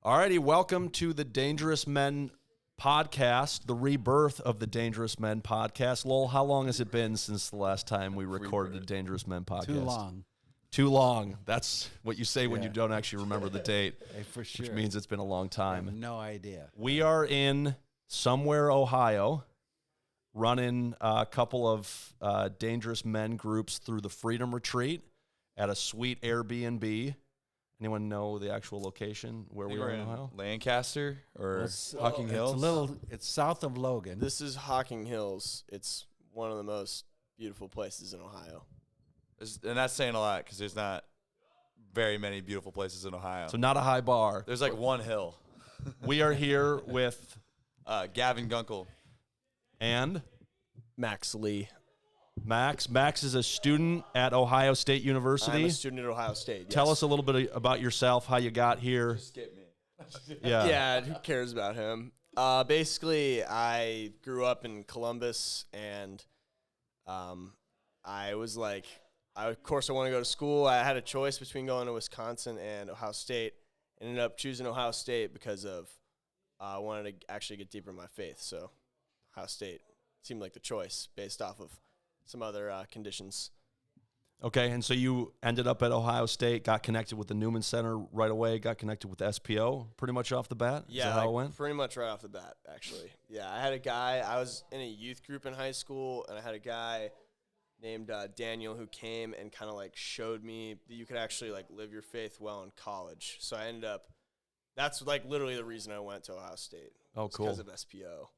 Alrighty, welcome to the Dangerous Men Podcast, the rebirth of the Dangerous Men Podcast. Lowell, how long has it been since the last time we recorded the Dangerous Men Podcast? Too long. Too long. That's what you say when you don't actually remember the date. Hey, for sure. Which means it's been a long time. I have no idea. We are in somewhere, Ohio, running a couple of Dangerous Men groups through the Freedom Retreat at a sweet Airbnb. Anyone know the actual location where we are in Ohio? Lancaster or Hocking Hills? It's south of Logan. This is Hocking Hills. It's one of the most beautiful places in Ohio. And that's saying a lot because there's not very many beautiful places in Ohio. So not a high bar. There's like one hill. We are here with Gavin Gunkel. And Max Lee. Max. Max is a student at Ohio State University. I'm a student at Ohio State, yes. Tell us a little bit about yourself, how you got here. Just skip me. Yeah, who cares about him? Basically, I grew up in Columbus, and I was like, of course I want to go to school. I had a choice between going to Wisconsin and Ohio State. Ended up choosing Ohio State because of I wanted to actually get deeper in my faith. So Ohio State seemed like the choice based off of some other conditions. Okay, and so you ended up at Ohio State, got connected with the Newman Center right away, got connected with the SPO pretty much off the bat? Yeah, is that how it went? Pretty much right off the bat, actually. Yeah, I had a guy, I was in a youth group in high school, and I had a guy named Daniel who came and kind of like showed me that you could actually like live your faith well in college. So I ended up, that's like literally the reason I went to Ohio State. Oh, cool. Because of SPO.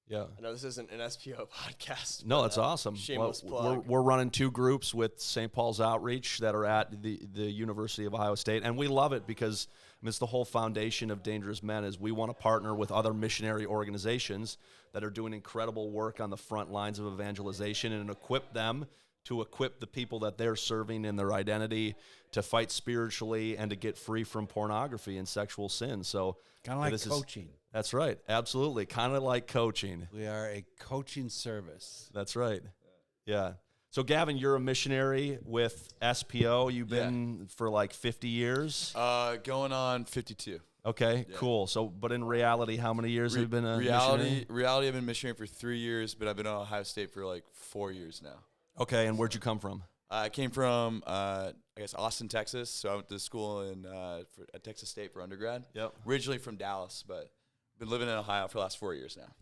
Yeah. I know this isn't an SPO podcast. No, that's awesome. Shameless plug. We're running two groups with St. Paul's Outreach that are at the University of Ohio State, and we love it because it's the whole foundation of Dangerous Men is we want to partner with other missionary organizations that are doing incredible work on the front lines of evangelization and equip them to equip the people that they're serving in their identity to fight spiritually and to get free from pornography and sexual sin. So kind of like coaching. That's right. Absolutely. Kind of like coaching. We are a coaching service. That's right. Yeah. So, Gavin, you're a missionary with SPO. You've been for like 50 years? Going on 52. Okay, cool. So, but in reality, how many years have you been a missionary? Reality, I've been missionary for 3 years, but I've been at Ohio State for like 4 years now. Okay, and where'd you come from? I came from, I guess, Austin, Texas. So I went to school at Texas State for undergrad. Yep. Originally from Dallas, but been living in Ohio for the last 4 years now.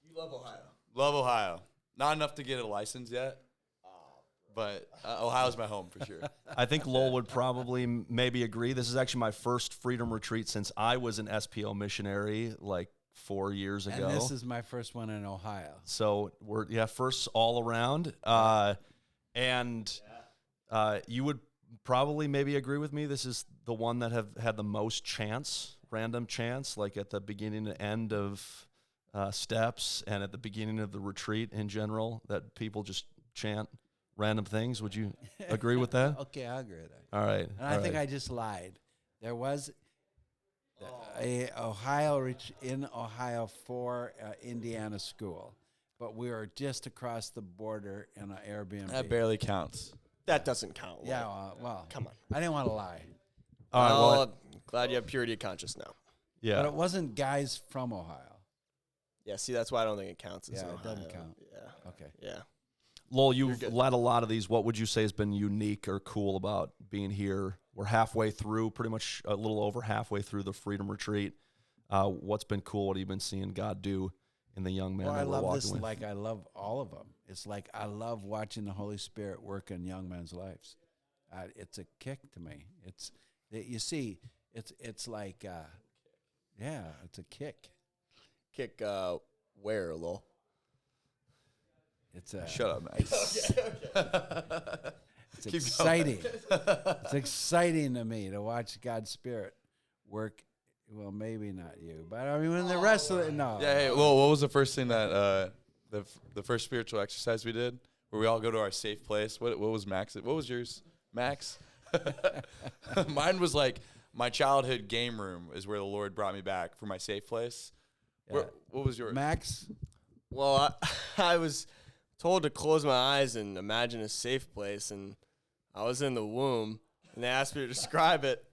You love Ohio. Love Ohio. Not enough to get a license yet, but Ohio's my home for sure. I think Lowell would probably maybe agree. This is actually my first Freedom Retreat since I was an SPO missionary like 4 years ago. And this is my first one in Ohio. So we're, first all around. You would probably maybe agree with me. This is the one that have had the most random chance, like at the beginning and end of steps and at the beginning of the retreat in general, that people just chant random things. Would you agree with that? Okay, I agree with that. All right. And I think I just lied. There was a in Ohio for Indiana school, but we were just across the border in an Airbnb. That barely counts. That doesn't count. Yeah, well, come on. I didn't want to lie. All right. Well, glad you have purity of conscience now. yeah. But it wasn't guys from Ohio. Yeah, see, that's why I don't think it counts. As Yeah, in it doesn't Ohio. count. Yeah. Okay. Yeah. Lowell, you've good. led a lot of these. What would you say has been unique or cool about being here? We're halfway through, pretty much a little over halfway through the Freedom Retreat. What's been cool? What have you been seeing God do in the young men Well, I that we're love walking this with? like I love all of them. It's like I love watching the Holy Spirit work in young men's lives. It's a kick to me. You see, it's like, it's a kick. Kick where, Lowell? It's a Shut up, Max. It's exciting. It's exciting to me to watch God's Spirit work. Well, maybe not you, but I mean, when the rest of it, no. Yeah. Hey, well, what was the first thing that the first spiritual exercise we did, where we all go to our safe place? What was Max? What was yours, Max? Mine was like my childhood game room is where the Lord brought me back for my safe place. Yeah. What was yours? Max? Well, I was told to close my eyes and imagine a safe place, and I was in the womb, and they asked me to describe it,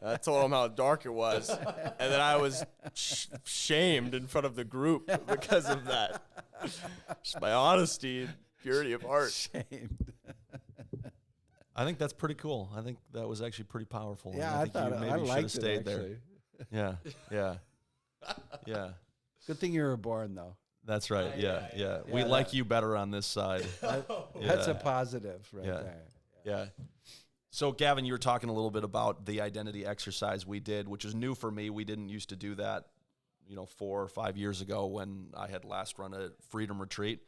I told him how dark it was, and then I was shamed in front of the group because of that. Just my honesty, purity of heart. Shamed. I think that's pretty cool. I think that was actually pretty powerful. and Yeah, I think thought you maybe I should liked have stayed it, there. actually. Yeah. Yeah. Good thing you were born, though. That's right. Yeah. We Yeah, like that- you better on this side. That's a positive right Yeah. there. Yeah. So, Gavin, you were talking a little bit about the identity exercise we did, which is new for me. We didn't used to do that, 4 or 5 years ago when I had last run a Freedom Retreat.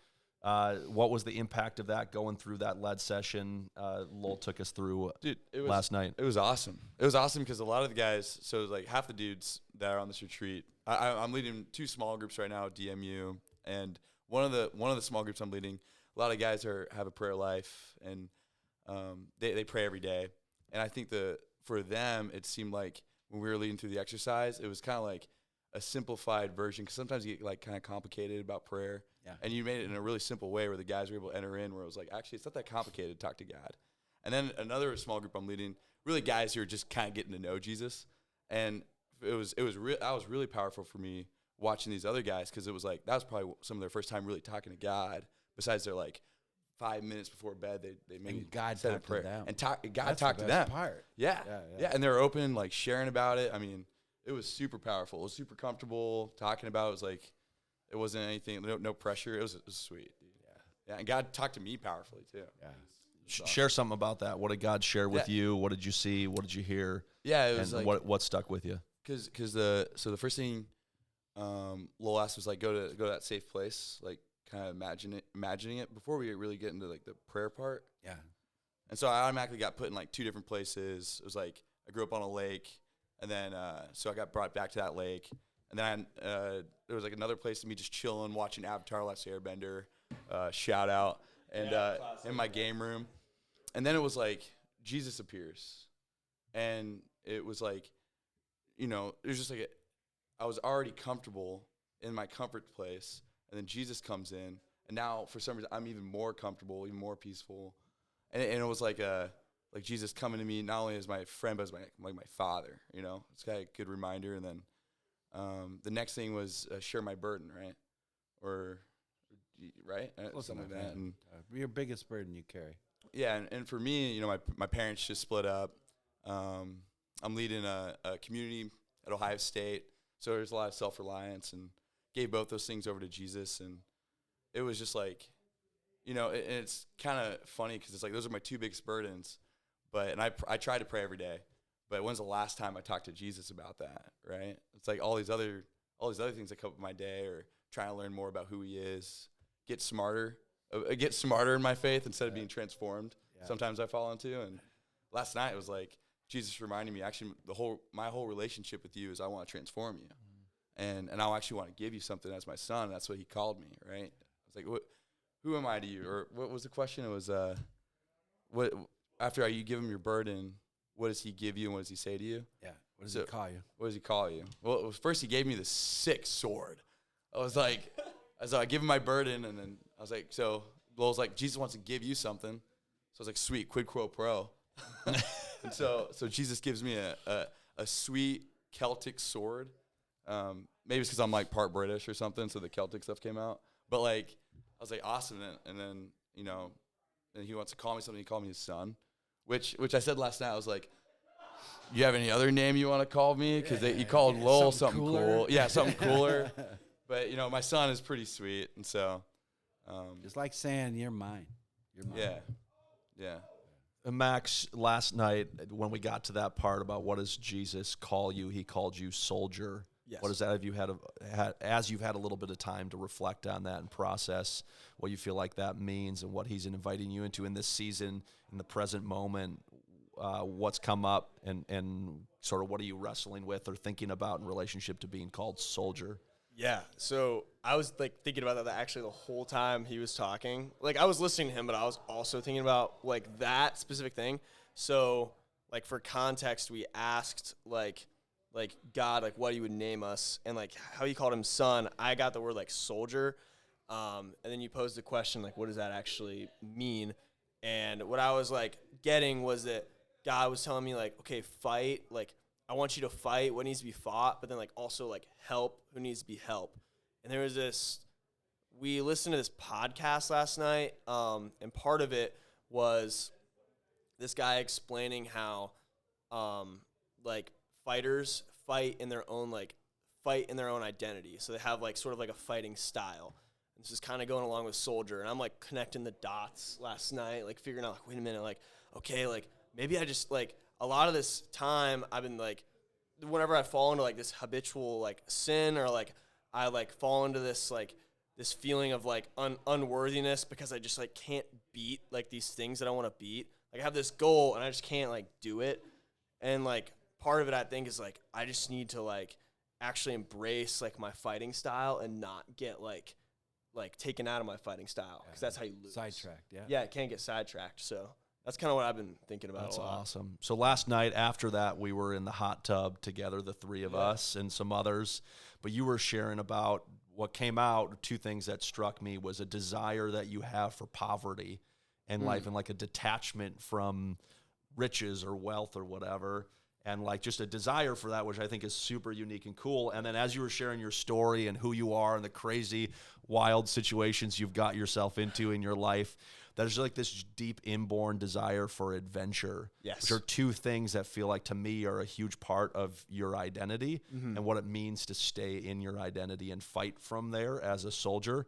What was the impact of that going through that lead session? Lowell took us through Dude, it was last night. It was awesome. It was awesome because a lot of the guys, so like half the dudes that are on this retreat, I'm leading 2 small groups right now, DMU, and one of the small groups I'm leading, a lot of guys have a prayer life, and they pray every day. And I think for them, it seemed like when we were leading through the exercise, it was kind of like a simplified version, because sometimes you get like kind of complicated about prayer. Yeah. And you made it in a really simple way where the guys were able to enter in, where it was like, actually, it's not that complicated to talk to God. And then another small group I'm leading, really guys who are just kind of getting to know Jesus. And that was really powerful for me watching these other guys, because it was like, that was probably some of their first time really talking to God, besides their like 5 minutes before bed, they maybe And God said a talked to prayer. them. And God That's talked the to best them. part. Yeah. Yeah. And they were open, like sharing about it. I mean, it was super powerful. It was super comfortable talking about it. It was like, it wasn't anything, no pressure. It was sweet. Dude. Yeah. And God talked to me powerfully too. Yeah. Share something about that. What did God share with Yeah. you? What did you see? What did you hear? Yeah, it was and like, what stuck with you? because the first thing Lowell asked was like, go to that safe place, like kind of imagining it before we really get into like the prayer part. Yeah. And so I automatically got put in like 2 different places. It was like, I grew up on a lake, and then so I got brought back to that lake, and then there was like another place to me just chilling, watching Avatar: Last Airbender, shout out, and in my game room. And then it was like Jesus appears, and it was like, it was just like I was already comfortable in my comfort place, and then Jesus comes in, and now for some reason I'm even more comfortable, even more peaceful, and it was like Jesus coming to me not only as my friend but as my father. It's kind of a good reminder. And then the next thing was share my burden, right? Something like that. And Your biggest burden you carry. yeah, and for me, my parents just split up. I'm leading a community at Ohio State, so there's a lot of self-reliance, and gave both those things over to Jesus. And it was just like, it's kind of funny because it's like those are my 2 biggest burdens. And I try to pray every day, but when's the last time I talked to Jesus about that, right? It's like all these other things that come up in my day, or trying to learn more about who he is, get smarter in my faith instead of being transformed. Yeah. Sometimes I fall into. And last night it was like Jesus reminding me, actually, my whole relationship with you is I want to transform you, and I actually want to give you something as my son. And that's what he called me, right? I was like, who am I to you? Or what was the question? It was what after you give him your burden, what does he give you, and what does he say to you? Yeah. What does he call you? What does he call you? Well, first he gave me the sick sword. I was like, I give him my burden, and then I was like, so Lowell's like, Jesus wants to give you something. So I was like, sweet, quid pro quo. And so Jesus gives me a sweet Celtic sword. Maybe it's because I'm like part British or something, so the Celtic stuff came out. But like, I was like, awesome. And then, and he wants to call me something. He called me his son, which I said last night. I was like, you have any other name you want to call me? Because he called Lowell something cool. Yeah, something cooler. But, my son is pretty sweet. And so. It's like saying you're mine. You're mine. Yeah. Max, last night when we got to that part about what does Jesus call you, he called you soldier. Yes. What is that? Have you as you've had a little bit of time to reflect on that and process what you feel like that means and what he's inviting you into in this season, in the present moment, what's come up and sort of what are you wrestling with or thinking about in relationship to being called soldier? Yeah, so I was like thinking about that actually the whole time he was talking. Like I was listening to him, but I was also thinking about like that specific thing. So like for context, we asked like God, like what he would name us, and like how he called him son. I got the word like soldier, and then you posed the question like what does that actually mean? And what I was like getting was that God was telling me like, okay, fight. Like, I want you to fight what needs to be fought, but then like also like help who needs to be helped. And there was we listened to this podcast last night, and part of it was this guy explaining how like fighters fight in their own identity. So they have like sort of like a fighting style. And this is kind of going along with soldier. And I'm like connecting the dots last night, like figuring out, like, wait a minute, like, okay, like maybe I just like a lot of this time I've been like, whenever I fall into like this habitual like sin, or like I like fall into this like this feeling of like unworthiness because I just like can't beat like these things that I want to beat. Like I have this goal and I just can't like do it. And like part of it I think is like I just need to like actually embrace like my fighting style and not get like taken out of my fighting style, because that's how you lose. Sidetracked, yeah. Yeah, it can't get sidetracked. So that's kind of what I've been thinking about. That's a lot. awesome. So last night after that, we were in the hot tub together, the three of us and some others. But you were sharing about what came out. Two things that struck me was a desire that you have for poverty and life, and like a detachment from riches or wealth or whatever, and like just a desire for that, which I think is super unique and cool. And then as you were sharing your story and who you are and the crazy, wild situations you've got yourself into in your life, there's like this deep inborn desire for adventure. Yes. Which are two things that feel like to me are a huge part of your identity and what it means to stay in your identity and fight from there as a soldier.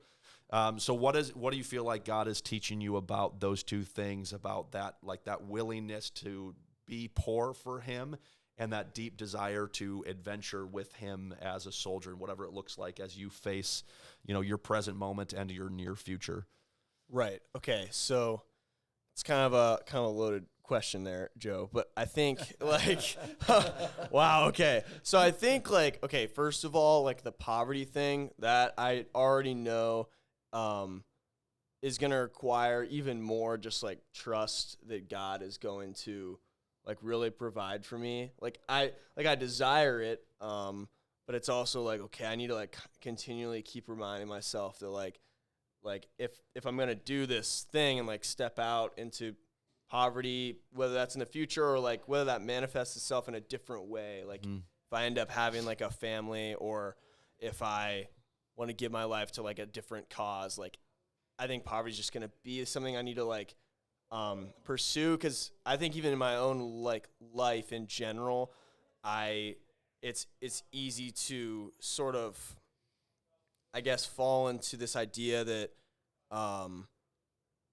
So what do you feel like God is teaching you about those two things, about that, like that willingness to be poor for him and that deep desire to adventure with him as a soldier, and whatever it looks like as you face, your present moment and your near future? Right. Okay. So it's kind of a loaded question there, Joe. But I think like, wow. Okay. So I think like, okay, first of all, like the poverty thing that I already know, is going to require even more just like trust that God is going to like really provide for me. Like I desire it. But it's also like, okay, I need to like continually keep reminding myself that like if I'm going to do this thing and like step out into poverty, whether that's in the future or like whether that manifests itself in a different way, like if I end up having like a family, or if I want to give my life to like a different cause, like I think poverty is just going to be something I need to like pursue, because I think even in my own like life in general, it's easy to sort of, I guess, fall into this idea that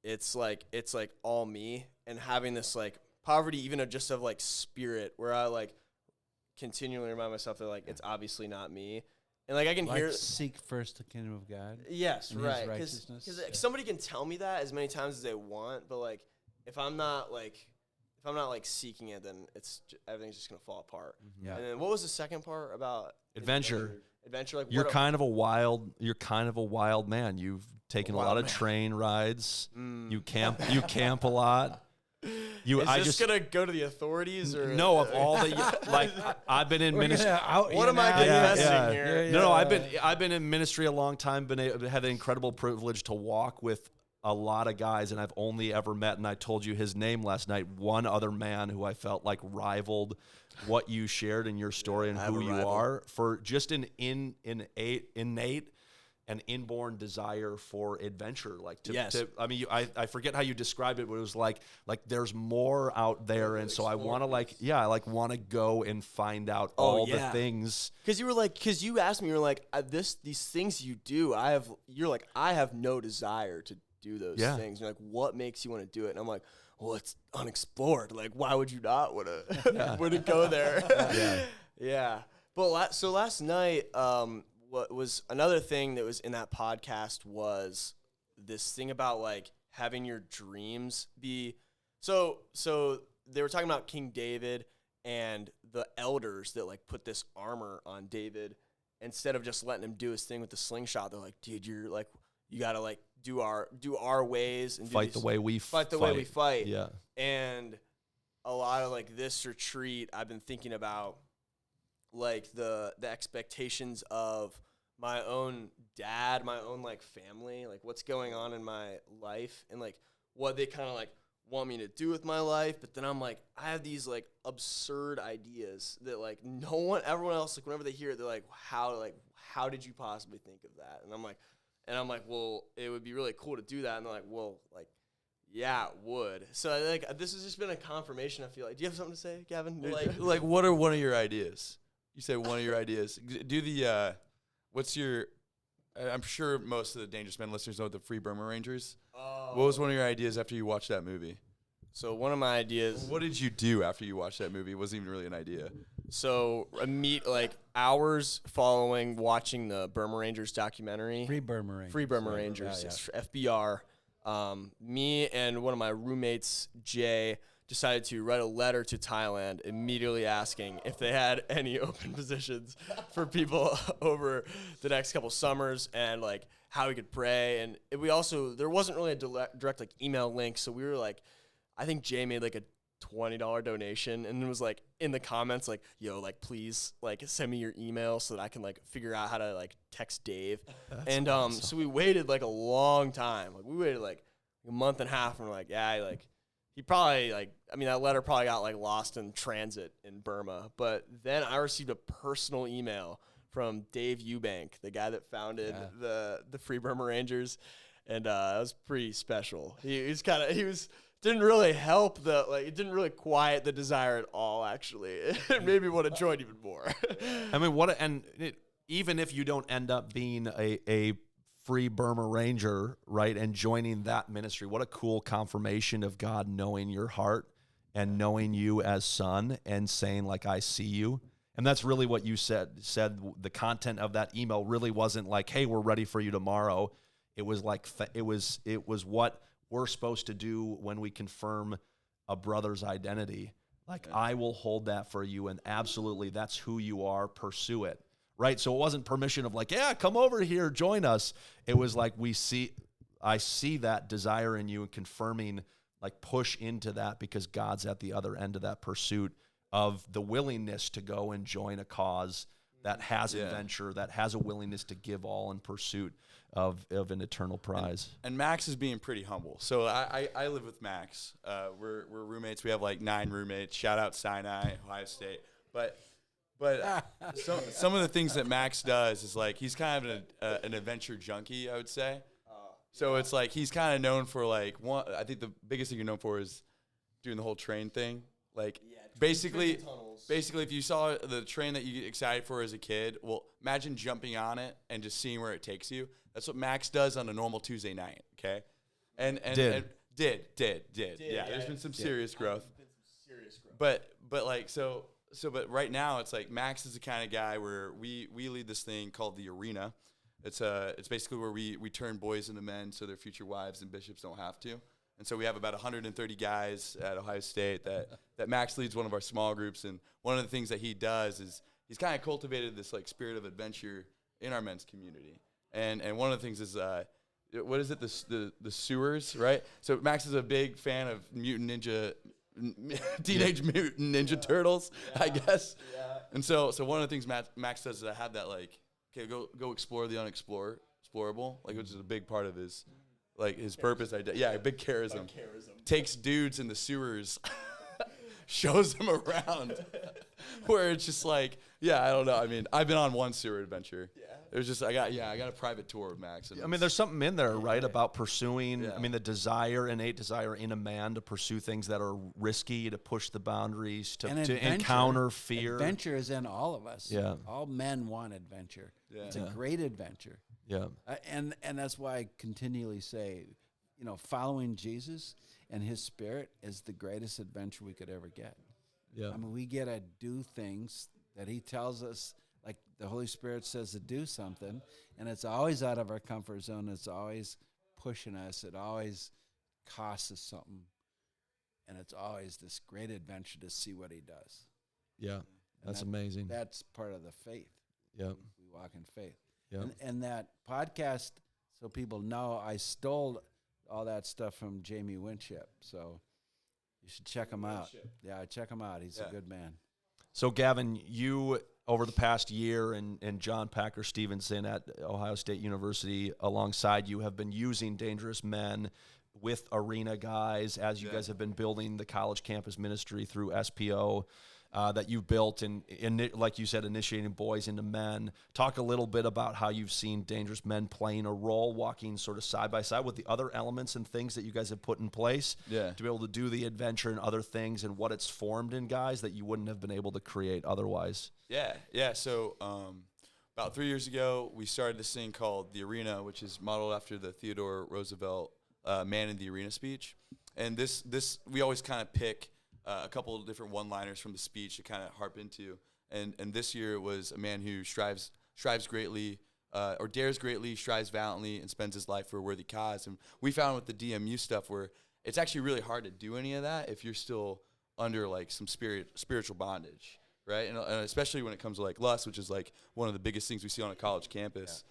it's like all me, and having this like poverty even of like spirit, where I like continually remind myself that like it's obviously not me. And like I can hear, seek first the kingdom of God. yes, and right, his righteousness. because somebody can tell me that as many times as they want, but like if I'm not like seeking it, then everything's just gonna fall apart. Yeah. And then what was the second part about Adventure. Adventure, like You're kind of a wild man. You've taken a lot of train rides. You camp a lot. Is this gonna go to the authorities, or no? Of all the like, I've been in ministry. What am I confessing here? No, I've been in ministry a long time. Had the incredible privilege to walk with a lot of guys, and I've only ever met, and I told you his name last night, one other man who I felt like rivaled what you shared in your story and who you are, for just an innate and inborn desire for adventure. Like I forget how you described it, but it was like there's more out there, and so I want to want to go and find out all the things. Because you asked me, you were like, these things you do, I have no desire to do those things. You're like, what makes you want to do it? And I'm like, well, it's unexplored. Like, why would you not want to go there? Yeah. But so last night, what was another thing that was in that podcast was this thing about like having your dreams be so they were talking about King David and the elders that like put this armor on David instead of just letting him do his thing with the slingshot. They're like, dude, you're like, you gotta like do our ways and fight the way we fight. Yeah. And a lot of like this retreat, I've been thinking about like the expectations of my own dad, my own like family, like what's going on in my life, and like what they kind of like want me to do with my life. But then I'm like, I have these like absurd ideas that like everyone else, like whenever they hear it, they're like, how did you possibly think of that? And I'm like, well, it would be really cool to do that. And they're like, well, like, yeah, it would. So like, this has just been a confirmation. I feel like. Do you have something to say, Gavin? Like what are one of your ideas? You say one of your ideas. Do the what's your? I'm sure most of the Dangerous Men listeners know the Free Burma Rangers. Oh. What was one of your ideas after you watched that movie? So one of my ideas. What did you do after you watched that movie? It wasn't even really an idea. So hours following watching the Burma Rangers documentary. Free Burma Rangers. Free Burma Rangers. Yeah, It's FBR. Me and one of my roommates, Jay, decided to write a letter to Thailand immediately asking if they had any open positions for people over the next couple summers and like how we could pray. And there wasn't really a direct like email link. So we were like, I think Jay made like a $20 donation and it was like in the comments like, yo, like please like send me your email so that I can like figure out how to like text Dave. And awesome. So we waited like a long time. Like we waited like a month and a half and we're like, yeah, like he probably like, I mean, that letter probably got like lost in transit in Burma. But then I received a personal email from Dave Eubank, the guy that founded the Free Burma Rangers. And it was pretty special. Didn't really help it didn't really quiet the desire at all, actually. It made me want to join even more. I mean, even if you don't end up being a Free Burma Ranger, right, and joining that ministry, what a cool confirmation of God knowing your heart and knowing you as son and saying, like, I see you. And that's really what you said. The content of that email really wasn't like, hey, we're ready for you tomorrow. It was like, it was what we're supposed to do when we confirm a brother's identity. Like, I will hold that for you, and absolutely, that's who you are. Pursue it, right? So it wasn't permission of like, yeah, come over here, join us. It was like, I see that desire in you and confirming, like, push into that because God's at the other end of that pursuit of the willingness to go and join a cause that has adventure, that has a willingness to give all in pursuit of an eternal prize. And Max is being pretty humble. So I live with Max. We're roommates. We have like 9 roommates. Shout out Sinai, Ohio State. But some of the things that Max does is like he's kind of an adventure junkie, I would say. So it's like he's kind of known for like I think the biggest thing you're known for is doing the whole train thing. Like basically, if you saw the train that you get excited for as a kid, well, imagine jumping on it and just seeing where it takes you. That's what Max does on a normal Tuesday night, okay? And did. Yeah, there's been some serious growth. But right now it's like Max is the kind of guy where we lead this thing called the Arena. It's basically where we turn boys into men so their future wives and bishops don't have to. And so we have about 130 guys at Ohio State that Max leads one of our small groups. And one of the things that he does is he's kind of cultivated this like spirit of adventure in our men's community. And one of the things is, what is it, the sewers, right? So Max is a big fan of Teenage Mutant Ninja Turtles, I guess. Yeah. And so one of the things Max does is have that like, okay, go explore the explorable, like which is a big part of his purpose. A big charism. Takes dudes in the sewers, shows them around. Where it's just like, I don't know. I mean, I've been on one sewer adventure. Yeah. There's just I got a private tour of Max. I mean, there's something in there, right, about pursuing. Yeah. I mean, the innate desire in a man to pursue things that are risky, to push the boundaries, to encounter fear. Adventure is in all of us. Yeah. All men want adventure. Yeah. It's a great adventure. Yeah. And that's why I continually say, following Jesus and his spirit is the greatest adventure we could ever get. Yeah. I mean, we get to do things that he tells us, like the Holy Spirit says to do something, and it's always out of our comfort zone. It's always pushing us. It always costs us something. And it's always this great adventure to see what he does. Yeah. That's amazing. That's part of the faith. Yeah. We walk in faith. Yeah. And that podcast, so people know, I stole all that stuff from Jamie Winship. So you should check him out. Yeah, check him out. He's a good man. So, Gavin, you, over the past year, and John Packer Stevenson at Ohio State University alongside you have been using Dangerous Men with arena guys as you guys have been building the college campus ministry through SPO that you've built and like you said, initiating boys into men. Talk a little bit about how you've seen Dangerous Men playing a role, walking sort of side by side with the other elements and things that you guys have put in place to be able to do the adventure and other things, and what it's formed in guys that you wouldn't have been able to create otherwise. Yeah. So about 3 years ago, we started this thing called The Arena, which is modeled after the Theodore Roosevelt Man in the Arena speech. And this we always kind of pick a couple of different one-liners from the speech to kind of harp into. And this year it was a man who strives greatly, or dares greatly, strives valiantly, and spends his life for a worthy cause. And we found with the DMU stuff where it's actually really hard to do any of that if you're still under like some spiritual bondage, right? And especially when it comes to like lust, which is like one of the biggest things we see on a college campus,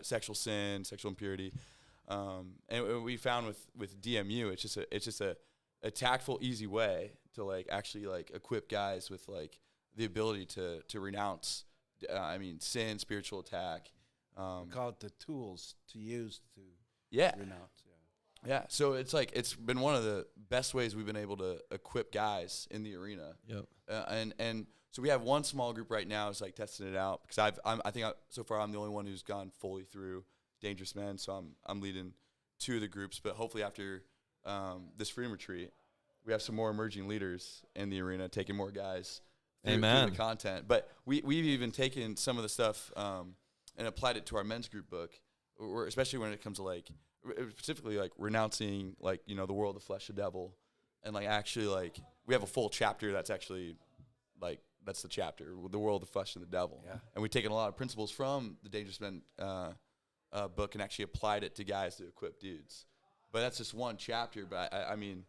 sexual sin, sexual impurity. And we found with DMU, it's just a tactful, easy way to like actually like equip guys with like the ability to renounce, sin, spiritual attack. Call it the tools to use to renounce. Yeah. So it's like it's been one of the best ways we've been able to equip guys in the arena. Yep. And so we have one small group right now is like testing it out because I think so far I'm the only one who's gone fully through Dangerous Men. So I'm leading two of the groups, but hopefully after this Freedom Retreat, we have some more emerging leaders in the arena, taking more guys through the content. But we've even taken some of the stuff and applied it to our men's group book, or especially when it comes to like specifically like renouncing like the world, the flesh, the devil, and like actually like we have a full chapter that's actually like that's the chapter, the world, the flesh, and the devil. Yeah. And we've taken a lot of principles from the Dangerous Men book and actually applied it to guys to equip dudes. But that's just one chapter. But I mean,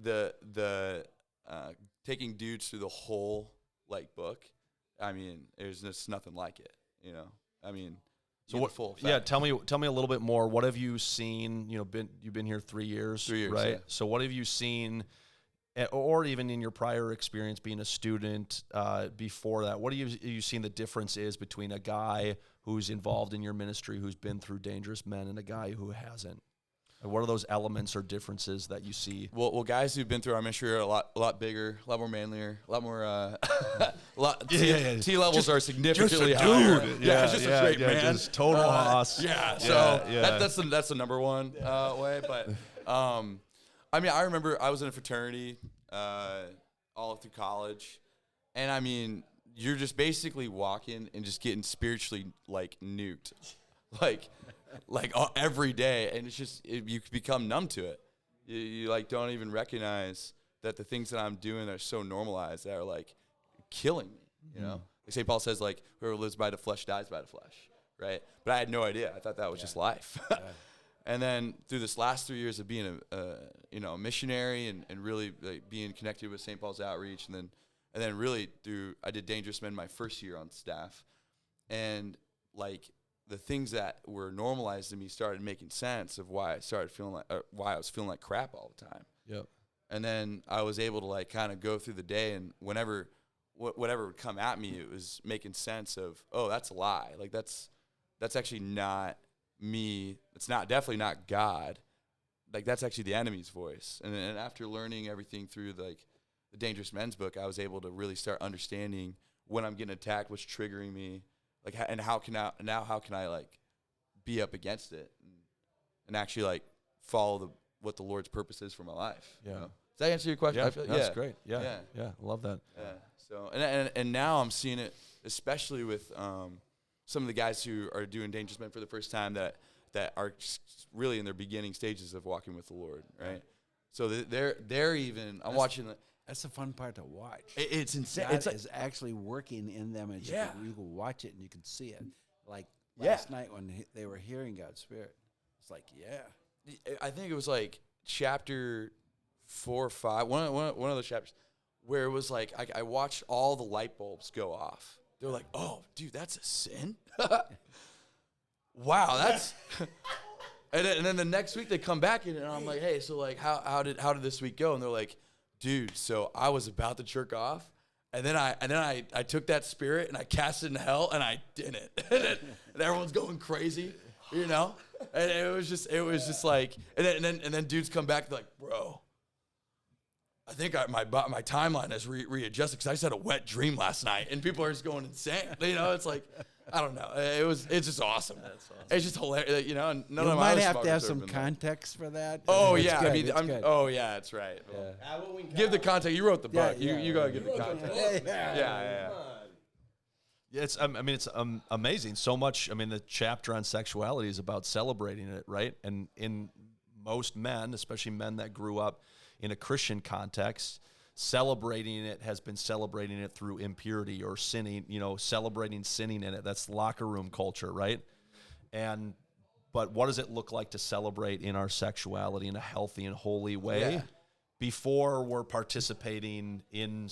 the taking dudes through the whole like book, I mean, there's just nothing like it. I mean, so what? Yeah, tell me a little bit more. What have you seen? You've been here 3 years, right? Yeah. So what have you seen, or even in your prior experience being a student before that? What have you seen the difference is between a guy who's involved in your ministry who's been through Dangerous Men and a guy who hasn't? And what are those elements or differences that you see? Well, guys who've been through our ministry are a lot bigger, a lot more manlier, a lot more. T levels are significantly higher. Yeah, just a straight man, just total hoss. That's the number one way. But I remember I was in a fraternity all through college, and I mean, you're just basically walking and just getting spiritually like nuked, like every day, and it's just you become numb to it. You like don't even recognize that the things that I'm doing are so normalized that are like killing me. Like St. Paul says, like whoever lives by the flesh dies by the flesh, right? But I had no idea. I thought that was just life. And then through this last 3 years of being a missionary and really like being connected with St. Paul's outreach, and then really I did Dangerous Men my first year on staff, and like the things that were normalized to me started making sense of why I started feeling like why I was feeling like crap all the time. Yep. And then I was able to like kind of go through the day, and whatever would come at me, it was making sense of, oh, that's a lie. Like that's actually not me. It's definitely not God. Like that's actually the enemy's voice. And after learning everything through like the Dangerous Men's book, I was able to really start understanding when I'm getting attacked, what's triggering me. Like, and how can I like be up against it and actually like follow what the Lord's purpose is for my life? Yeah. Does that answer your question? Yeah, that's great. Yeah. I love that. Yeah. So and now I'm seeing it, especially with some of the guys who are doing Dangerous Men for the first time that are really in their beginning stages of walking with the Lord, right? So they're even watching. That's the fun part to watch. It's insane. God is actually working in them, and you can watch it and you can see it. Like last night when they were hearing God's Spirit, it's like, I think it was like chapter 4 or 5, one of those chapters, where it was like I watched all the light bulbs go off. They're like, "Oh, dude, that's a sin." Wow, that's. And then the next week they come back in, and I'm like, "Hey, so like, how did this week go?" And they're like, "Dude, so I was about to jerk off, and then I took that spirit and I cast it in hell, and I didn't." And everyone's going crazy, And And it was just like, and then dudes come back like, bro, I think my timeline has readjusted because I just had a wet dream last night, and people are just going insane. You know, it's like, I don't know. It's just awesome. That's awesome. It's just hilarious. You know, and none You of my might other have to have smokers some been context for that. Oh It's yeah, good, I mean, it's good. oh yeah, that's right. Well, give the context. You wrote the book. You gotta give the context. Yeah. Yeah, it's amazing. So much. I mean, the chapter on sexuality is about celebrating it, right? And in most men, especially men that grew up in a Christian context, celebrating it has been celebrating it through impurity or sinning. You know, celebrating sinning in it. That's locker room culture, right? But what does it look like to celebrate in our sexuality in a healthy and holy way? Yeah. Before we're participating in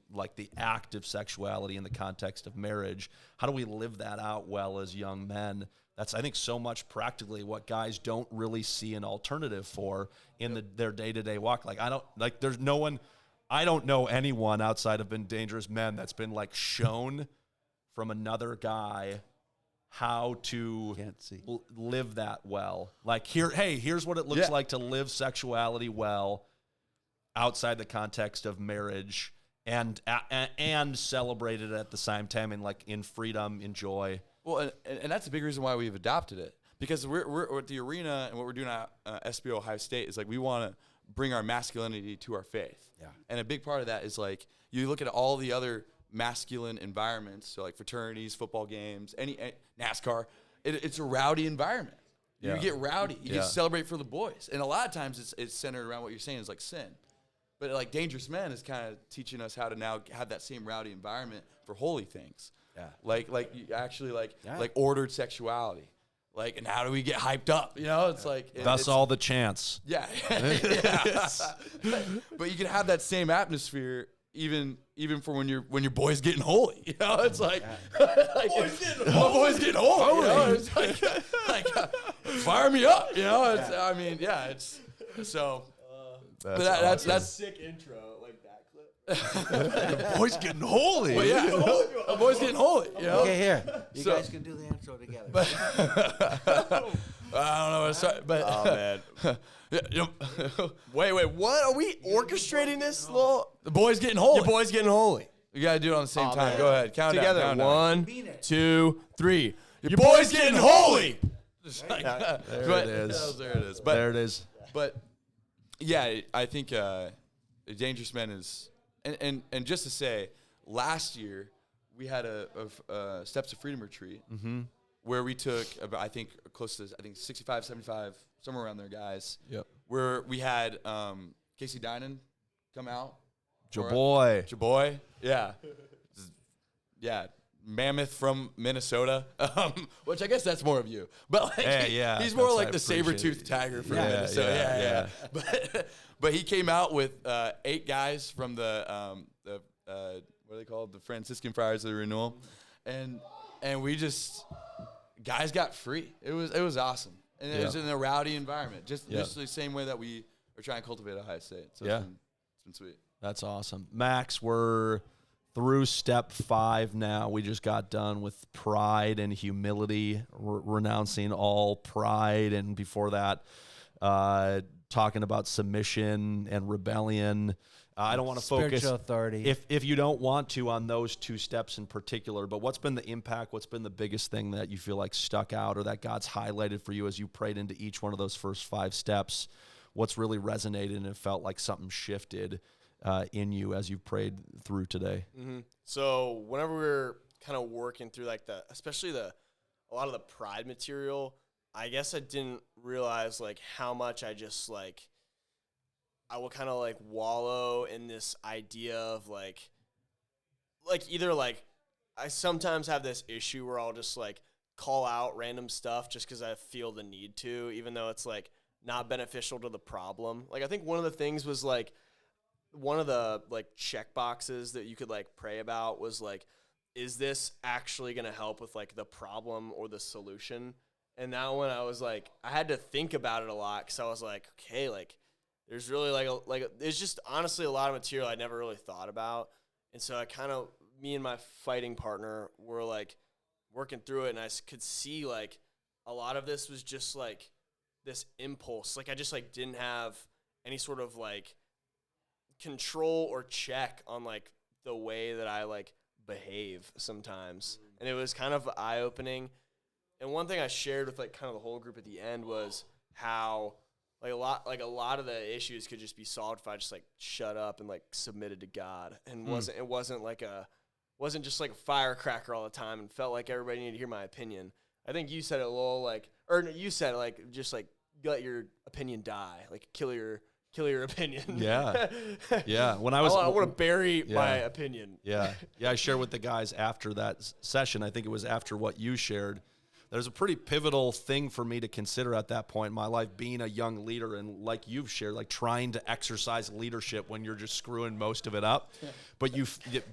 like the act of sexuality in the context of marriage, how do we live that out well as young men? That's, I think, so much practically what guys don't really see an alternative for in their day-to-day walk. Like, there's no one, I don't know anyone outside of been dangerous men that's been like shown from another guy how to live that well. Like, here's what it looks like to live sexuality well outside the context of marriage and celebrate it at the same time and like in freedom, in joy. Well, and that's a big reason why we've adopted it, because we're at the arena, and what we're doing at SBO Ohio State is like we want to bring our masculinity to our faith. Yeah. And a big part of that is like you look at all the other masculine environments, so like fraternities, football games, any NASCAR. It's a rowdy environment. Yeah. You get rowdy. You get to celebrate for the boys, and a lot of times it's centered around what you're saying is like sin. But like Dangerous Men is kind of teaching us how to now have that same rowdy environment for holy things. Yeah. Like you actually like ordered sexuality. Like, and how do we get hyped up? You know, it's like Thus all the chants. Yeah. But you can have that same atmosphere even for when your boy's getting holy. You know, it's like, boy's getting holy. You know? It's like fire me up. You know, it's I mean, yeah, it's so. That's a sick intro, like that clip. The boy's getting holy. Well, yeah, the boy's getting holy. You know? Okay, here. You guys can do the intro together. I don't know what to start, but Oh man. Wait, what? Are we orchestrating this little? the boy's getting holy. Your boy's getting holy. You gotta do it on the same time. Man. Go ahead, count Together. down. 1, 2, 3. Your boy's getting holy. There it is. There it is. There it is. But yeah, I think Dangerous Men is, and just to say, last year we had a Steps to Freedom retreat where we took about, I think close to 65, 75, somewhere around there, guys. Yep. Where we had Casey Dinan come out. Jaboy. Yeah. Yeah. Mammoth from Minnesota, which I guess that's more of you. But like, he's more like the saber-toothed tiger from Minnesota. Yeah. But he came out with 8 guys from the what are they called? The Franciscan Friars of the Renewal, and we just guys got free. It was awesome, and it was in a rowdy environment, just the same way that we are trying to cultivate Ohio State. So it's been sweet. That's awesome. Max, we're through step 5 now. We just got done with pride and humility, renouncing all pride, and before that, talking about submission and rebellion. I don't want to focus spiritual authority. If you don't want to on those 2 steps in particular, but what's been the impact? What's been the biggest thing that you feel like stuck out or that God's highlighted for you as you prayed into each one of those first 5 steps? What's really resonated and it felt like something shifted in you as you've prayed through today? Mm-hmm. So whenever we were kind of working through like especially a lot of the pride material, I guess I didn't realize like how much I just like I will kind of like wallow in this idea of like either like I sometimes have this issue where I'll just like call out random stuff just because I feel the need to, even though it's like not beneficial to the problem. Like I think one of the things was like one of the like check boxes that you could like pray about was like, is this actually going to help with like the problem or the solution? And that one I was like, I had to think about it a lot because I was like, okay, like there's really there's just honestly a lot of material I never really thought about. And so I kind of, me and my fighting partner were like working through it, and I could see like a lot of this was just like this impulse. Like I just like didn't have any sort of like control or check on like the way that I like behave sometimes. And it was kind of eye-opening. And one thing I shared with like kind of the whole group at the end was how like a lot of the issues could just be solved if I just like shut up and like submitted to God, and wasn't just like a firecracker all the time and felt like everybody needed to hear my opinion. I think you said it, Lowell, like, or you said it, like, just like let your opinion die, like kill your opinion. Yeah. Yeah. When I want to bury my opinion. Yeah. Yeah. I shared with the guys after that session. I think it was after what you shared. There's a pretty pivotal thing for me to consider at that point in my life, being a young leader, and like you've shared, like trying to exercise leadership when you're just screwing most of it up. But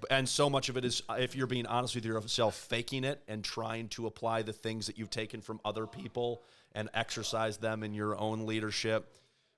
and so much of it is, if you're being honest with yourself, faking it and trying to apply the things that you've taken from other people and exercise them in your own leadership,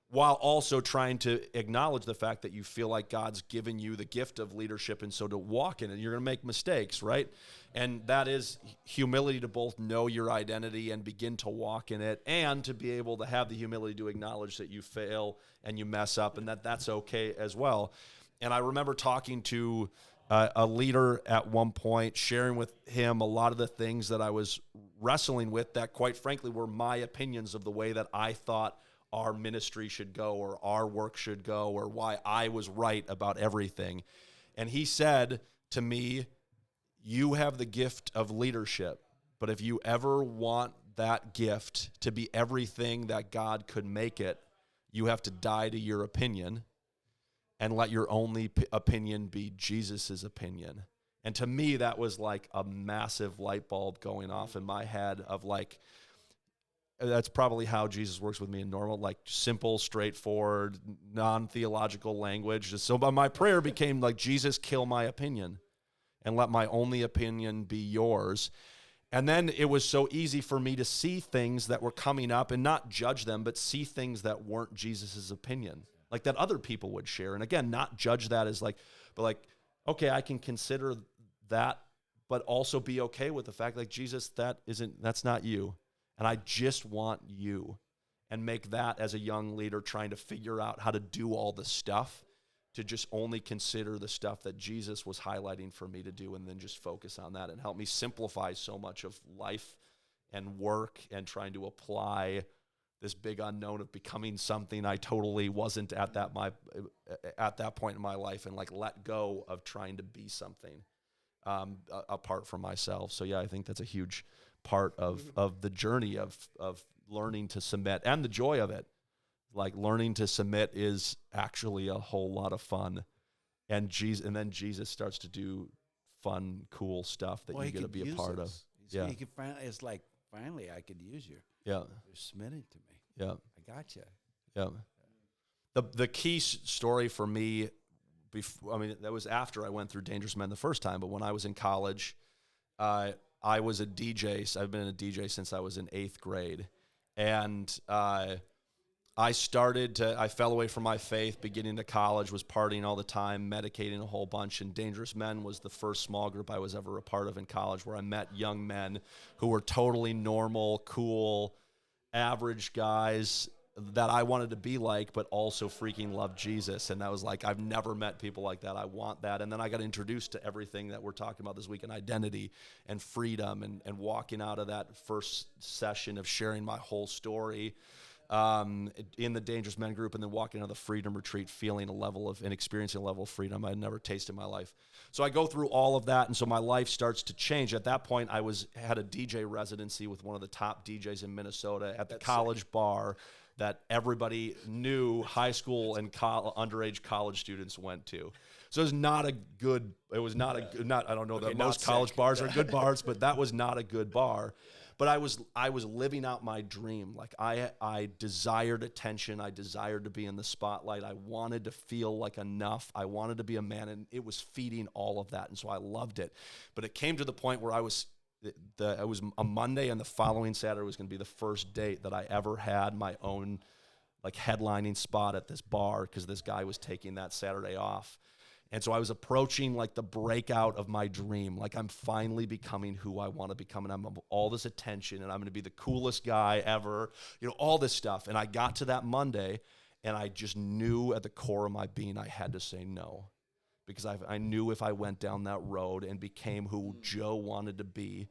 while also trying to acknowledge the fact that you feel like God's given you the gift of leadership, and so to walk in it, you're going to make mistakes, right? And that is humility to both know your identity and begin to walk in it, and to be able to have the humility to acknowledge that you fail and you mess up, and that's okay as well. And I remember talking to a leader at one point, sharing with him a lot of the things that I was wrestling with that, quite frankly, were my opinions of the way that I thought our ministry should go, or our work should go, or why I was right about everything. And he said to me, you have the gift of leadership, but if you ever want that gift to be everything that God could make it, you have to die to your opinion and let your only opinion be Jesus's opinion. And to me, that was like a massive light bulb going off in my head of like, that's probably how Jesus works with me in normal, like simple, straightforward, non-theological language. So my prayer became like, Jesus, kill my opinion and let my only opinion be yours. And then it was so easy for me to see things that were coming up and not judge them, but see things that weren't Jesus's opinion, like that other people would share. And again, not judge that as like, but like, okay, I can consider that, but also be okay with the fact like, Jesus, that's not you. And I just want you, and make that as a young leader trying to figure out how to do all the stuff, to just only consider the stuff that Jesus was highlighting for me to do, and then just focus on that, and help me simplify so much of life and work, and trying to apply this big unknown of becoming something I totally wasn't at that point in my life, and like let go of trying to be something apart from myself. So yeah, I think that's a huge part of the journey of learning to submit, and the joy of it. Like learning to submit is actually a whole lot of fun, and then Jesus starts to do fun, cool stuff that you get to be a part of. Yeah, it's like finally I could use you. Yeah, you're submitting to me. Yeah, I got you. Yeah, the key story for me, that was after I went through Dangerous Men the first time, but when I was in college, I was a DJ. So I've been a DJ since I was in 8th grade. And I fell away from my faith beginning to college, was partying all the time, medicating a whole bunch. And Dangerous Men was the first small group I was ever a part of in college, where I met young men who were totally normal, cool, average guys that I wanted to be like, but also freaking loved Jesus. And that was like, I've never met people like that. I want that. And then I got introduced to everything that we're talking about this week, and identity and freedom, and walking out of that first session of sharing my whole story in the Dangerous Men group, and then walking out of the Freedom Retreat feeling and experiencing a level of freedom I'd never tasted in my life. So I go through all of that, and so my life starts to change. At that point, I had a DJ residency with one of the top DJs in Minnesota at the college bar that everybody knew high school and underage college students went to. So I don't know that most college bars are good bars, but that was not a good bar. But I was living out my dream. Like I desired attention. I desired to be in the spotlight. I wanted to feel like enough. I wanted to be a man, and it was feeding all of that. And so I loved it. But it came to the point where it was a Monday, and the following Saturday was going to be the first date that I ever had my own like headlining spot at this bar, because this guy was taking that Saturday off. And so I was approaching like the breakout of my dream. Like I'm finally becoming who I want to become. And I'm all this attention and I'm going to be the coolest guy ever, all this stuff. And I got to that Monday and I just knew at the core of my being, I had to say no, because I knew if I went down that road and became who Joe wanted to be,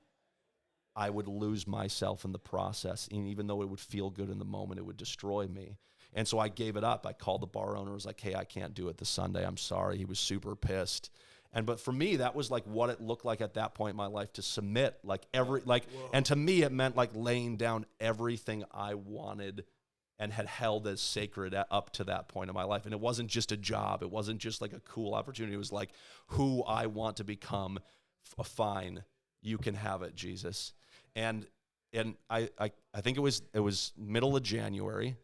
I would lose myself in the process. And even though it would feel good in the moment, it would destroy me. And so I gave it up. I called the bar owner. I was like, hey, I can't do it this Sunday. I'm sorry. He was super pissed. But for me, that was like what it looked like at that point in my life to submit and to me, it meant like laying down everything I wanted and had held as sacred up to that point in my life. And it wasn't just a job. It wasn't just like a cool opportunity. It was like who I want to become. Fine, you can have it, Jesus. And I think it was middle of January.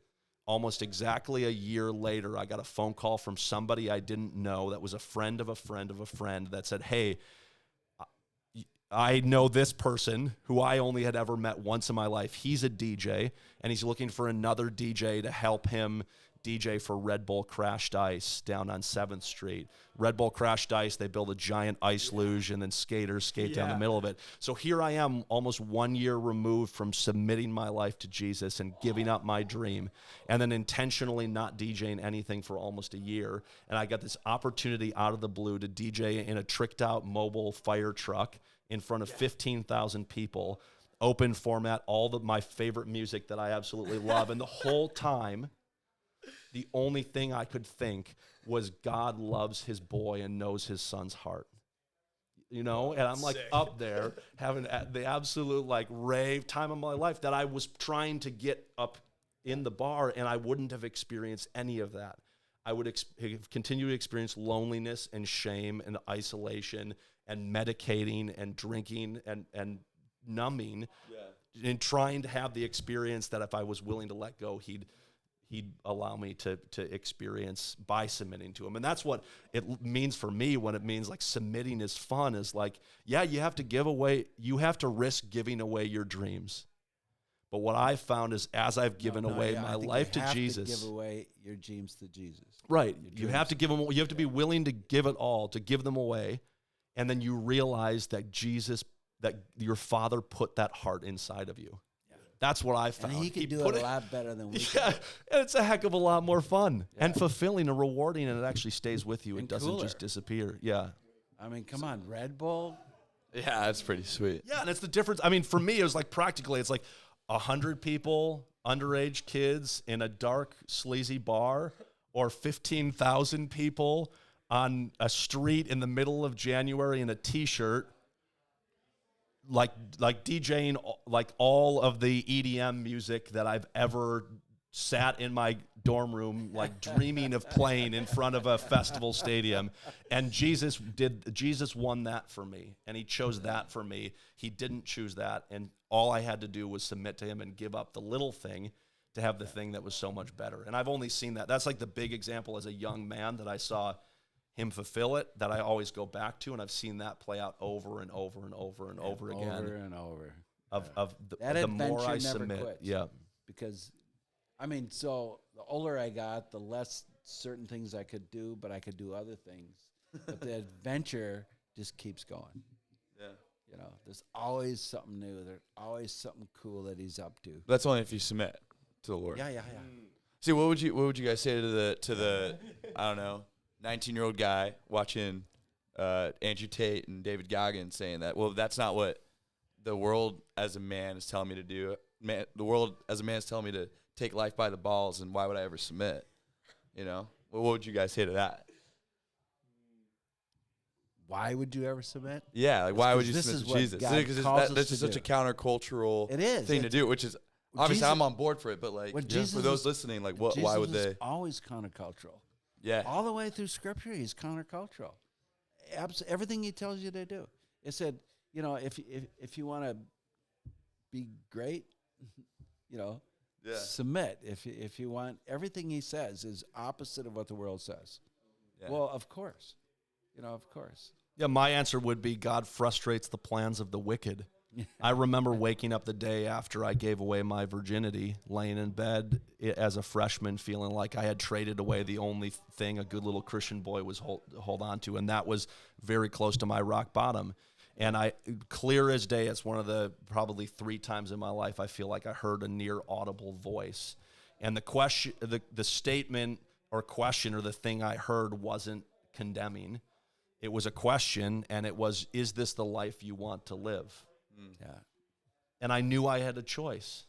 Almost exactly a year later, I got a phone call from somebody I didn't know that was a friend of a friend of a friend that said, hey, I know this person who I only had ever met once in my life. He's a DJ, and he's looking for another DJ to help him DJ for Red Bull Crashed Ice down on 7th Street. Red Bull Crashed Ice, they build a giant ice luge, and then skaters skate down the middle of it. So here I am, almost 1 year removed from submitting my life to Jesus and giving up my dream, and then intentionally not DJing anything for almost a year. And I got this opportunity out of the blue to DJ in a tricked-out mobile fire truck in front of 15,000 people, open format, my favorite music that I absolutely love. And the whole time, the only thing I could think was God loves his boy and knows his son's heart. And I'm like up there having the absolute like rave time of my life that I was trying to get up in the bar, and I wouldn't have experienced any of that. I would continue to experience loneliness and shame and isolation and medicating and drinking and numbing and trying to have the experience that if I was willing to let go, he'd allow me to experience by submitting to him. And that's what it means for me when it means like submitting is fun, is like, yeah, you have to risk giving away your dreams. But what I've found is as I've given away my life to Jesus. To give away your dreams to Jesus. Right. You have to give them, you have to be willing to give it all, to give them away. And then you realize that that your Father put that heart inside of you. That's what I found. And he can do it a lot better than we can. And it's a heck of a lot more fun and fulfilling and rewarding, and it actually stays with you. It doesn't just disappear. Yeah. I mean, come on, Red Bull. Yeah, that's pretty sweet. Yeah, and it's the difference. I mean, for me, it was like practically, it's like 100 people, underage kids in a dark, sleazy bar, or 15,000 people on a street in the middle of January in a T-shirt, like DJing like all of the EDM music that I've ever sat in my dorm room like dreaming of playing in front of a festival stadium. And Jesus won that for me, and he chose that for me. He didn't choose that, and all I had to do was submit to him and give up the little thing to have the thing that was so much better. And I've only seen that. That's like the big example as a young man that I saw him fulfill it, that I always go back to, and I've seen that play out over and over and over and over again. Over and over. Of the more I submit. Quits. Yeah. Because, I mean, so the older I got, the less certain things I could do, but I could do other things. But the adventure just keeps going. Yeah. There's always something new. There's always something cool that he's up to. That's only if you submit to the Lord. Yeah. See, what would you guys say to the I don't know, 19-year-old guy watching Andrew Tate and David Goggins saying that, well, that's not what the world as a man is telling me to do. The world as a man is telling me to take life by the balls, and why would I ever submit? Well, what would you guys say to that? Why would you ever submit? Yeah, like why would you this submit is to Jesus? what God Because calls that's us just to such a do. countercultural thing to do, which is obviously Jesus- I'm on board for it, but like for those listening, like why would Jesus they? is always countercultural. Yeah. All the way through Scripture, he's countercultural. Everything he tells you to do. It said, if you want to be great, submit. If you want, everything he says is opposite of what the world says. Yeah. Well, of course. Of course. Yeah, my answer would be God frustrates the plans of the wicked. I remember waking up the day after I gave away my virginity, laying in bed as a freshman, feeling like I had traded away the only thing a good little Christian boy was hold on to, and that was very close to my rock bottom. And clear as day, it's one of the probably 3 times in my life I feel like I heard a near audible voice. And the question, the statement or question or the thing I heard wasn't condemning. It was a question, and it was, is this the life you want to live? Yeah. And I knew I had a choice.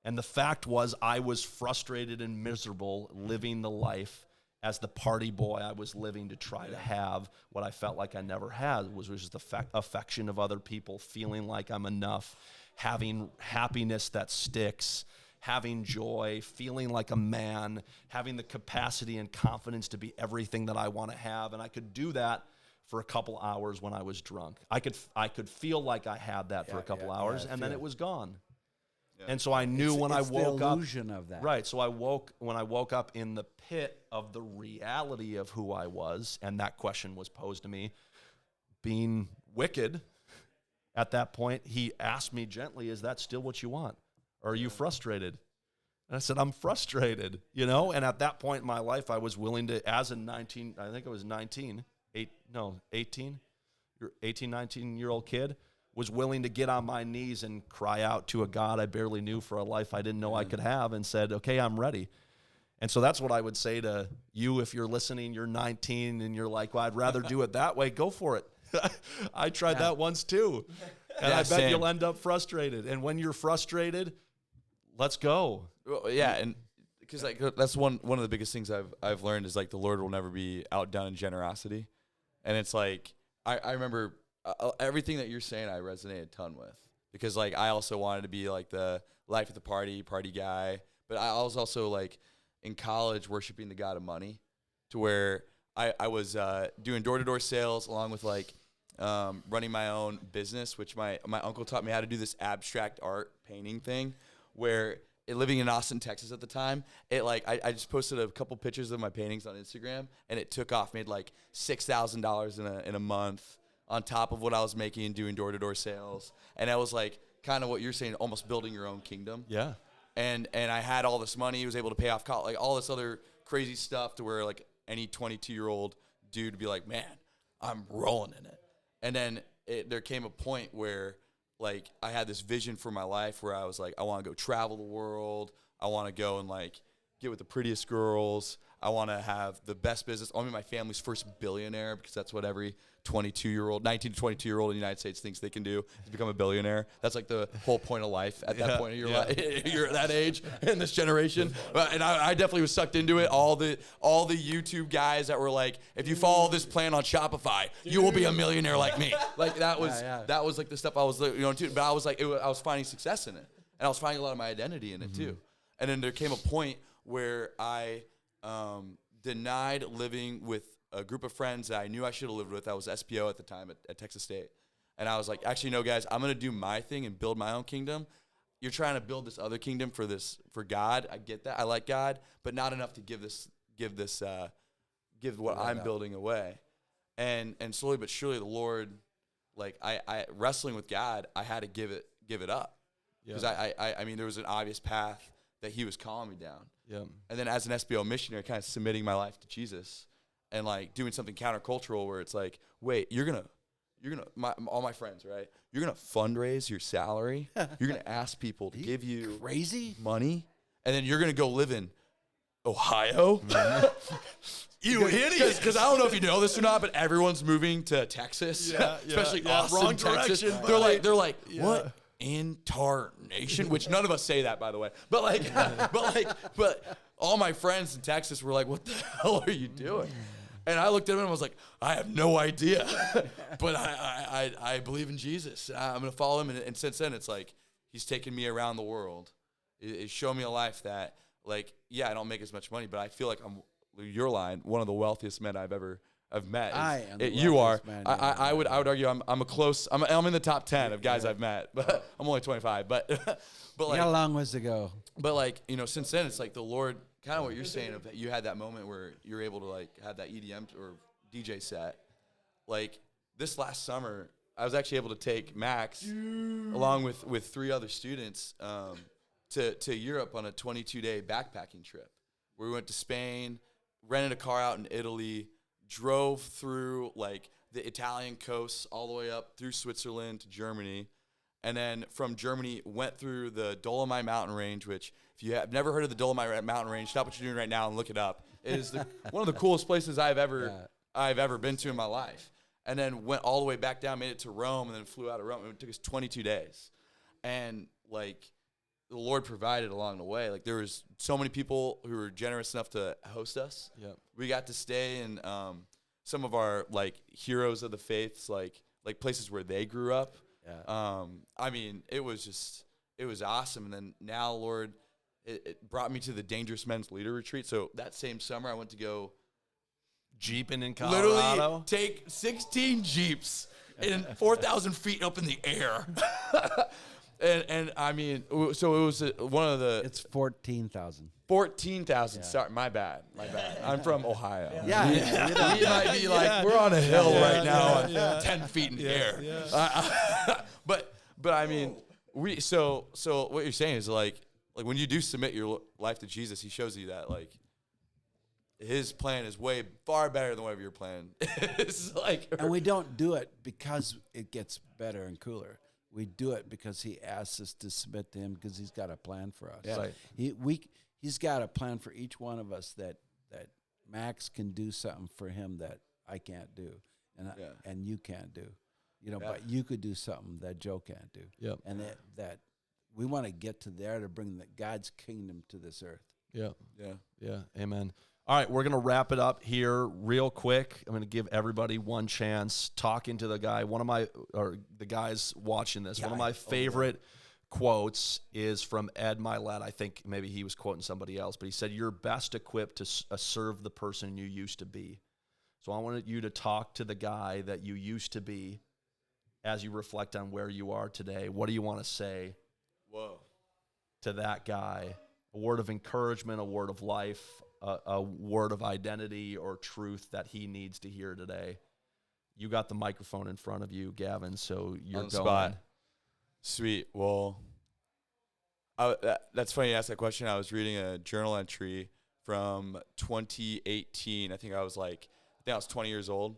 And the fact was, I was frustrated and miserable living the life as the party boy I was living to try to have what I felt like I never had, which was the affection of other people, feeling like I'm enough, having happiness that sticks, having joy, feeling like a man, having the capacity and confidence to be everything that I want to have. And I could do that for a couple hours when I was drunk. I could feel like I had that for a couple hours, and then it was gone. Yeah. And so I knew when I woke the up, illusion of that. Right. So when I woke up in the pit of the reality of who I was, and that question was posed to me, being wicked at that point, he asked me gently, "Is that still what you want? Or are you frustrated?" And I said, "I'm frustrated," And at that point in my life, I was willing to, as a 19, I think I was 18, 19-year-old kid, was willing to get on my knees and cry out to a God I barely knew for a life I didn't know I could have, and said, "Okay, I'm ready." And so that's what I would say to you if you're listening, you're 19, and you're like, "Well, I'd rather do it that way." Go for it. I tried that once too. And I bet you'll end up frustrated. And when you're frustrated, let's go. Well, yeah, and because that's one of the biggest things I've learned is, like, the Lord will never be outdone in generosity. And it's like, I remember everything that you're saying I resonate a ton with, because, like, I also wanted to be, like, the life of the party guy. But I was also, like, in college worshiping the God of money, to where I was doing door-to-door sales along with, like, running my own business, which my uncle taught me how to do this abstract art painting thing, where living in Austin, Texas at the time, I just posted a couple pictures of my paintings on Instagram, and it took off, made like $6,000 in a month on top of what I was making and doing door-to-door sales. And I was like, kind of what you're saying, almost building your own kingdom. Yeah. And I had all this money, was able to pay off college, like all this other crazy stuff, to where, like, any 22-year-old dude would be like, "Man, I'm rolling in it." And then there came a point where, like, I had this vision for my life where I was like, I want to go travel the world. I want to go and, like, get with the prettiest girls. I want to have the best business. I want to be my family's first billionaire, because that's what every 19 to 22-year-old in the United States thinks they can do, is become a billionaire. That's, like, the whole point of life at that point of your life. You're at that age in this generation. And I definitely was sucked into it. All the YouTube guys that were like, if you follow this plan on Shopify, you will be a millionaire like me. Like, that was like the stuff I was, into. But I was like, I was finding success in it, and I was finding a lot of my identity in it too. And then there came a point where I denied living with a group of friends that I knew I should have lived with. I was SPO at the time at Texas State. And I was like, actually, no, guys, I'm going to do my thing and build my own kingdom. You're trying to build this other kingdom for God. I get that. I like God, but not enough to give what I'm building away. And slowly but surely, the Lord, like, I wrestling with God, I had to give it up. Because I mean, there was an obvious path that He was calling me down. Yeah. And then as an SBO missionary, kind of submitting my life to Jesus, and, like, doing something countercultural where it's like, wait, all my friends, right? You're going to fundraise your salary. You're going to ask people to give you crazy money, and then you're going to go live in Ohio? You idiot. Because I don't know if you know this or not, but everyone's moving to Texas, especially Austin, wrong Texas. direction, They're like, what in tarnation? Which none of us say that, by the way. But but all my friends in Texas were like, what the hell are you doing? And I looked at him and I was like, I have no idea, but I believe in Jesus. I'm going to follow Him. And since then, it's like He's taken me around the world. It's shown me a life that, like, yeah, I don't make as much money, but I feel like I'm, your line, one of the wealthiest men I've met. I am the you are. wealthiest man I would argue I'm in the top 10 of guys I've met, but I'm only 25. But You like, got a long ways to go. but, like, since then, it's like the Lord, kind of what you're saying, of that you had that moment where you're able to, like, have that EDM or DJ set. Like, this last summer, I was actually able to take Max along with 3 other students to Europe on a 22-day backpacking trip where we went to Spain, rented a car out in Italy, drove through like the Italian coast all the way up through Switzerland to Germany, and then from Germany went through the Dolomite mountain range, which if you have never heard of the Dolomite mountain range, stop what you're doing right now and look it up. It is one of the coolest places I've ever been to in my life. And then went all the way back down, made it to Rome, and then flew out of Rome. It took us 22 days. And, like, the Lord provided along the way. Like, there was so many people who were generous enough to host us. Yep. We got to stay in some of our, like, heroes of the faiths, like places where they grew up. Yeah. I mean, it was awesome. And then now, Lord, it brought me to the Dangerous Men's Leader Retreat. So that same summer, I went to go Jeeping in Colorado. literally take 16 Jeeps in 4,000 feet up in the air. and I mean, so it was one of the... It's 14,000. 14,000. Yeah. Sorry, my bad. I'm from Ohio. Yeah. We might be like, we're on a hill right now on 10 feet in the air. But I mean, so what you're saying is like when you do submit your life to Jesus, he shows you that like his plan is way far better than whatever your plan is. And we don't do it because it gets better and cooler. We do it because he asks us to submit to him because he's got a plan for us. Yeah. Right. He's got a plan for each one of us that Max can do something for him that I can't do, and you can't do. But you could do something that Joe can't do. Yep. And that we want to get to there to bring God's kingdom to this earth. Yeah. Yeah. Yeah. Amen. All right, we're going to wrap it up here real quick. I'm going to give everybody one chance talking to the guy. The guys watching this. One of my favorite quotes is from Ed Milet. I think maybe he was quoting somebody else, but he said, "You're best equipped to serve the person you used to be." So I wanted you to talk to the guy that you used to be as you reflect on where you are today. What do you want to say to that guy? A word of encouragement, a word of life, a word of identity or truth that he needs to hear today. You got the microphone in front of you, Gavin, so you're On the going. spot. Sweet. Well, that's funny you asked that question. I was reading a journal entry from 2018. I think I was 20 years old.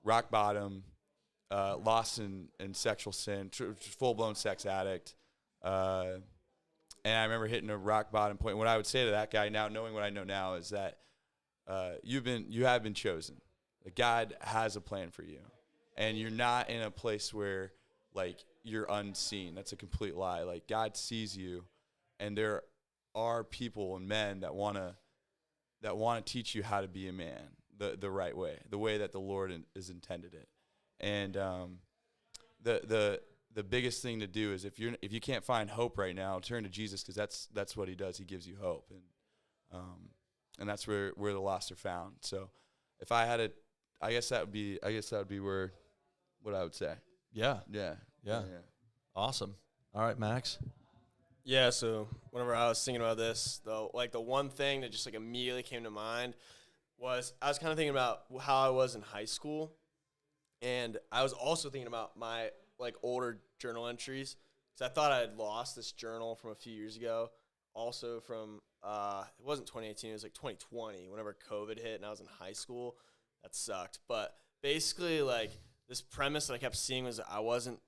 Rock bottom, lost in sexual sin, full-blown sex addict. And I remember hitting a rock bottom point. What I would say to that guy now, knowing what I know now, is that you have been chosen. Like, God has a plan for you, and you're not in a place where you're unseen. That's a complete lie. Like, God sees you, and there are people and men that want to teach you how to be a man the right way, the way that the Lord has intended it. And the biggest thing to do is if you can't find hope right now, turn to Jesus, because that's what he does. He gives you hope, and that's where the lost are found. So if I had I guess that would be what I would say. Yeah. Yeah. Awesome. All right, Max. Yeah, so whenever I was thinking about this, though, the one thing that just immediately came to mind was I was kind of thinking about how I was in high school, and I was also thinking about my older journal entries, because I thought I had lost this journal from a few years ago, also from it wasn't 2018, it was 2020, whenever COVID hit and I was in high school. That sucked. But basically this premise that I kept seeing was that I wasn't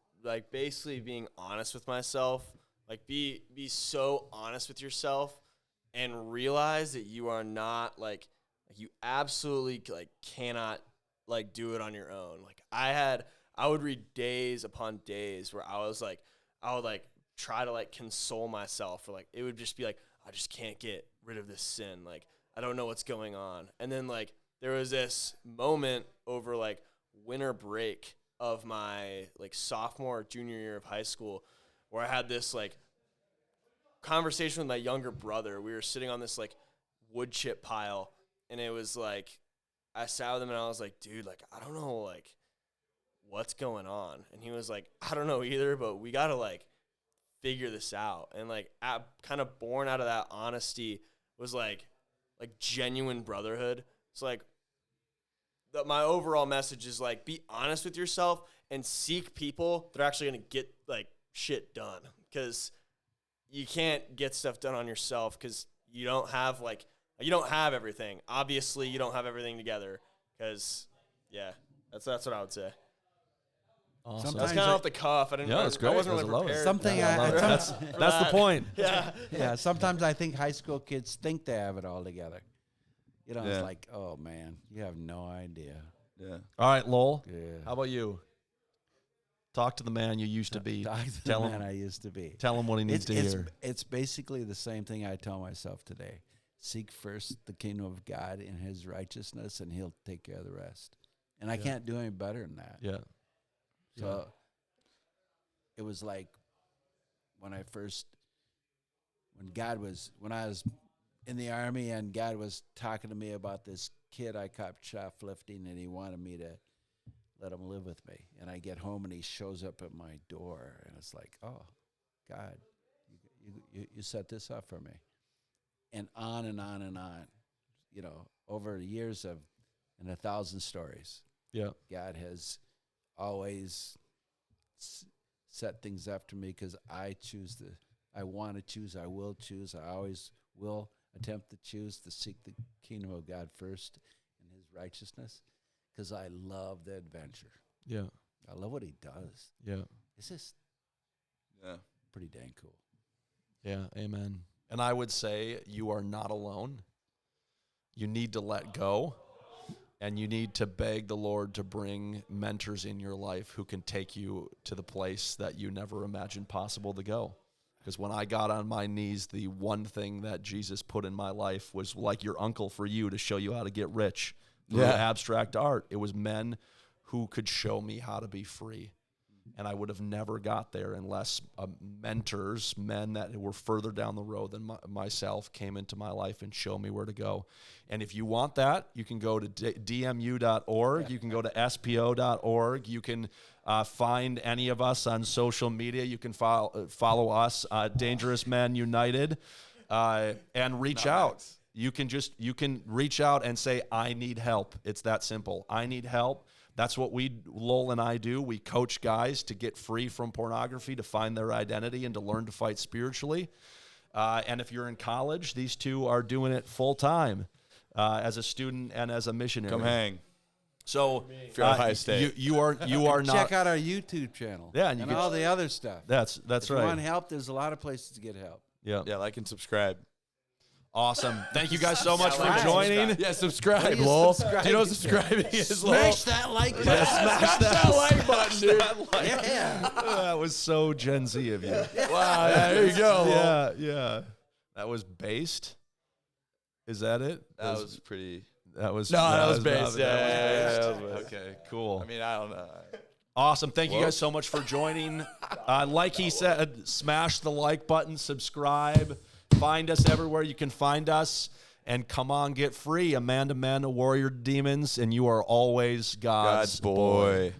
basically being honest with myself. Be so honest with yourself and realize that you are not you absolutely cannot do it on your own. I would read days upon days where I would try to console myself, or it would just be I just can't get rid of this sin. I don't know what's going on. And then there was this moment over winter break of my sophomore or junior year of high school where I had this conversation with my younger brother. We were sitting on this wood chip pile, and it was I sat with him and I was dude, I don't know what's going on. And he was I don't know either, but we gotta figure this out. And kind of born out of that honesty was genuine brotherhood. It's my overall message is be honest with yourself and seek people that are actually going to get like shit done, because you can't get stuff done on yourself because you don't have everything. Obviously, you don't have everything together because, yeah, that's what I would say. Awesome. That's kind of off the cuff. I didn't. Yeah, that's great. I wasn't I really love it. prepared. Something That's the point. Yeah. yeah, sometimes I think high school kids think they have it all together. You know, Yeah. it's like, oh man, you have no idea. Yeah. All right, Lowell. Yeah. How about you? Talk to the man you used to be. Talk to Tell the him. man I used to be. Tell him what he needs to hear. It's basically the same thing I tell myself today. Seek first the kingdom of God and his righteousness, and he'll take care of the rest. And I can't do any better than that. Yeah. So it was like when I was in the Army, and God was talking to me about this kid I caught shoplifting, and he wanted me to let him live with me. And I get home, and he shows up at my door, and it's like, oh, God, you set this up for me. And on and on and on, you know, over the years and 1,000 stories. Yeah. God has always set things up to me because I want to choose, I will choose, I always will attempt to choose to seek the kingdom of God first and his righteousness, because I love the adventure. Yeah. I love what he does. Yeah. It's just pretty dang cool. Yeah. Amen. And I would say you are not alone. You need to let go, and you need to beg the Lord to bring mentors in your life who can take you to the place that you never imagined possible to go. Because when I got on my knees, the one thing that Jesus put in my life was like your uncle for you, to show you how to get rich through abstract art. It was men who could show me how to be free. And I would have never got there unless mentors, men that were further down the road than myself, came into my life and showed me where to go. And if you want that, you can go to DMU.org. You can go to SPO.org. You can find any of us on social media. You can follow us, Dangerous Men United, and reach out. You can reach out and say, I need help. It's that simple. I need help. That's what Lowell and I do. We coach guys to get free from pornography, to find their identity, and to learn to fight spiritually. And if you're in college, these two are doing it full time as a student and as a missionary. Come hang. So If you're at Ohio State. you are not. Check out our YouTube channel. Yeah, and all the other stuff. That's if right. If you want help, there's a lot of places to get help. Yeah. Yeah, like and subscribe. Awesome. Thank you guys so much for joining. Yeah, subscribe, Please Lowell. subscribe. Do you know what subscribing is, Lowell? Smash that like button. Smash that like button, dude. Yeah. That was so Gen Z of you. Wow, yeah, there you go. Lowell. Yeah. That was based. Is that it? That was pretty. That was That was based. that Yeah, was that was based. Okay, cool. I mean, I don't know. Awesome. Thank you guys so much for joining. Like he said, smash the like button, subscribe, find us everywhere you can find us, and come on, get free. A man to man, a warrior to demons, and you are always God's boy.